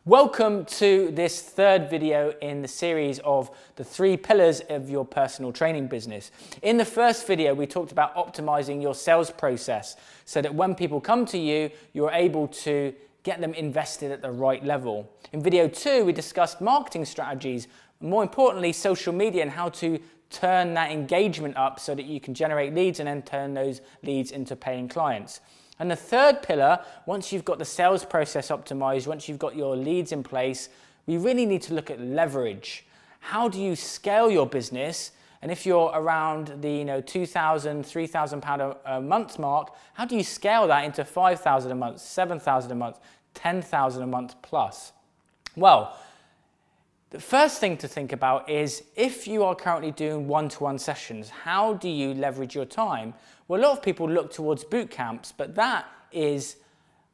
Welcome to this third video in the series of the 3 pillars of your personal training business. In the first video, we talked about optimizing your sales process so that when people come to you, you're able to get them invested at the right level. In video 2, we discussed marketing strategies, more importantly, social media and how to turn that engagement up so that you can generate leads and then turn those leads into paying clients. And the third pillar, once you've got the sales process optimized, once you've got your leads in place, we really need to look at leverage. How do you scale your business? And if you're around the £2,000, £3,000 a month mark, how do you scale that into £5,000 a month, £7,000 a month, £10,000 a month plus? Well, the first thing to think about is if you are currently doing one-to-one sessions, how do you leverage your time? Well, a lot of people look towards boot camps, but that is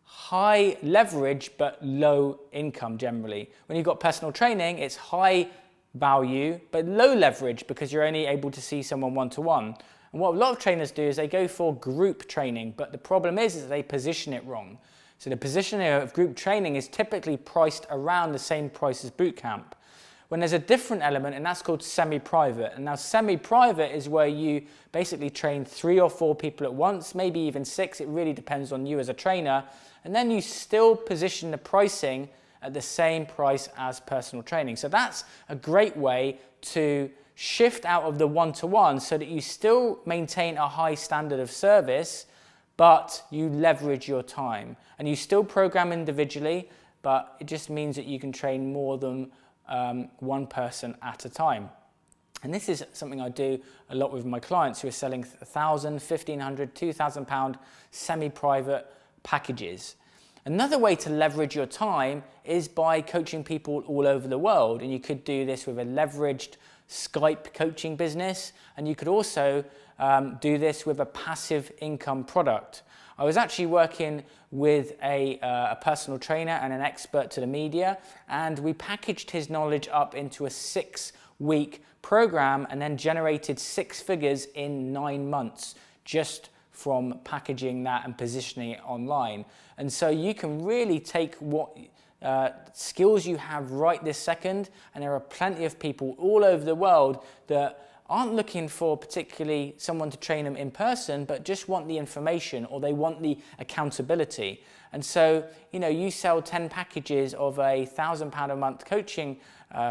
high leverage but low income generally. When you've got personal training, it's high value but low leverage because you're only able to see someone one-to-one. And what a lot of trainers do is they go for group training, but the problem is that they position it wrong. So the positioning of group training is typically priced around the same price as boot camp, when there's a different element, and that's called semi-private. And now semi-private is where you basically train 3 or 4 people at once, maybe even 6. It really depends on you as a trainer. And then you still position the pricing at the same price as personal training. So that's a great way to shift out of the one-to-one so that you still maintain a high standard of service, but you leverage your time. And you still program individually, but it just means that you can train more than one person at a time. And this is something I do a lot with my clients who are selling £1,000, £1,500, £2,000 semi-private packages. Another way to leverage your time is by coaching people all over the world. And you could do this with a leveraged Skype coaching business. And you could also do this with a passive income product. I was actually working with a personal trainer and an expert to the media, and we packaged his knowledge up into a 6-week program and then generated 6 figures in 9 months just from packaging that and positioning it online. And so you can really take what skills you have right this second, and there are plenty of people all over the world that aren't looking for particularly someone to train them in person, but just want the information or they want the accountability. And so, you sell 10 packages of a £1,000 a month coaching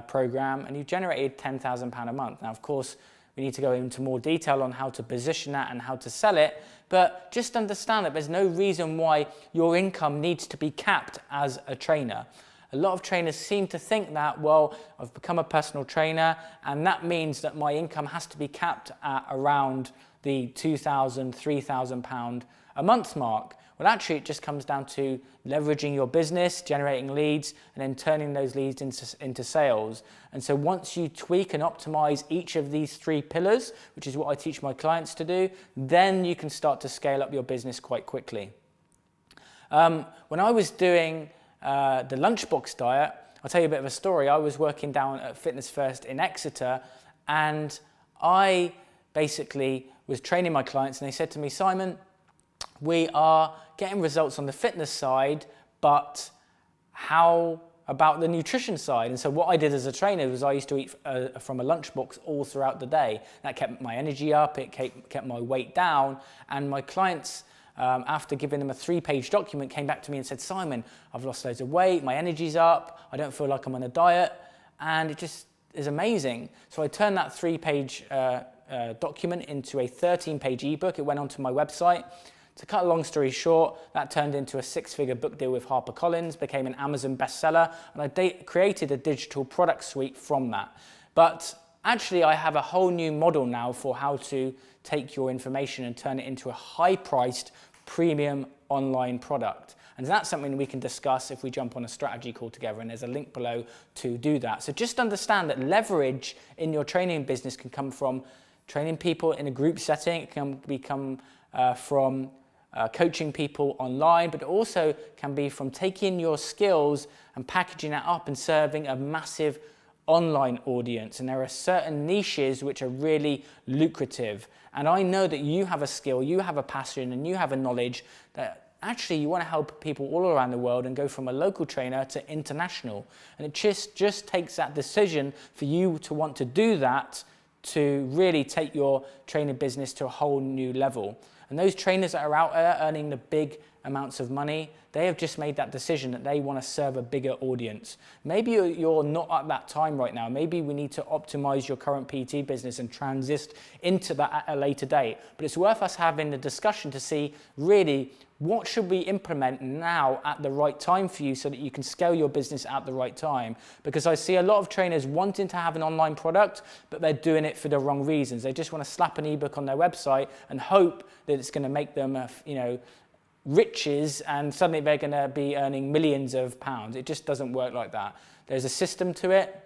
program and you've generated £10,000 a month. Now, of course, we need to go into more detail on how to position that and how to sell it, but just understand that there's no reason why your income needs to be capped as a trainer. A lot of trainers seem to think that, well, I've become a personal trainer and that means that my income has to be capped at around the £2,000, £3,000 a month mark. Well, actually, it just comes down to leveraging your business, generating leads, and then turning those leads into sales. And so once you tweak and optimize each of these 3 pillars, which is what I teach my clients to do, then you can start to scale up your business quite quickly. When I was doing the lunchbox diet, I'll tell you a bit of a story. I was working down at Fitness First in Exeter, and I basically was training my clients, and they said to me, Simon, we are getting results on the fitness side, but how about the nutrition side? And so what I did as a trainer was I used to eat from a lunchbox all throughout the day. That kept my energy up, it kept my weight down, and my clients, after giving them a 3-page document, came back to me and said, Simon, I've lost loads of weight, my energy's up, I don't feel like I'm on a diet, and it just is amazing. So I turned that 3-page document into a 13-page ebook. It went onto my website. To cut a long story short, that turned into a 6-figure book deal with HarperCollins, became an Amazon bestseller, and I created a digital product suite from that. But actually, I have a whole new model now for how to take your information and turn it into a high-priced, premium online product. And that's something we can discuss if we jump on a strategy call together, and there's a link below to do that. So just understand that leverage in your training business can come from training people in a group setting, it can become from coaching people online, but it also can be from taking your skills and packaging that up and serving a massive online audience. And there are certain niches which are really lucrative. And I know that you have a skill, you have a passion, and you have a knowledge that Actually, you want to help people all around the world and go from a local trainer to international. And it just takes that decision for you to want to do that to really take your training business to a whole new level. And those trainers that are out there earning the big amounts of money, they have just made that decision that they want to serve a bigger audience. Maybe you're not at that time right now. Maybe we need to optimize your current PT business and transit into that at a later date. But it's worth us having the discussion to see really what should we implement now at the right time for you so that you can scale your business at the right time. Because I see a lot of trainers wanting to have an online product, but they're doing it for the wrong reasons. They just want to slap an ebook on their website and hope that it's going to make them, riches, and suddenly they're going to be earning millions of pounds. It just doesn't work like that. There's a system to it,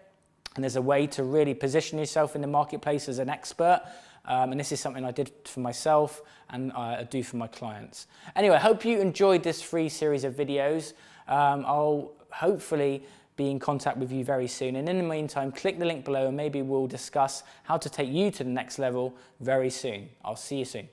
and there's a way to really position yourself in the marketplace as an expert. And this is something I did for myself and I do for my clients. Anyway, I hope you enjoyed this free series of videos. I'll hopefully be in contact with you very soon. And in the meantime, click the link below and maybe we'll discuss how to take you to the next level very soon. I'll see you soon.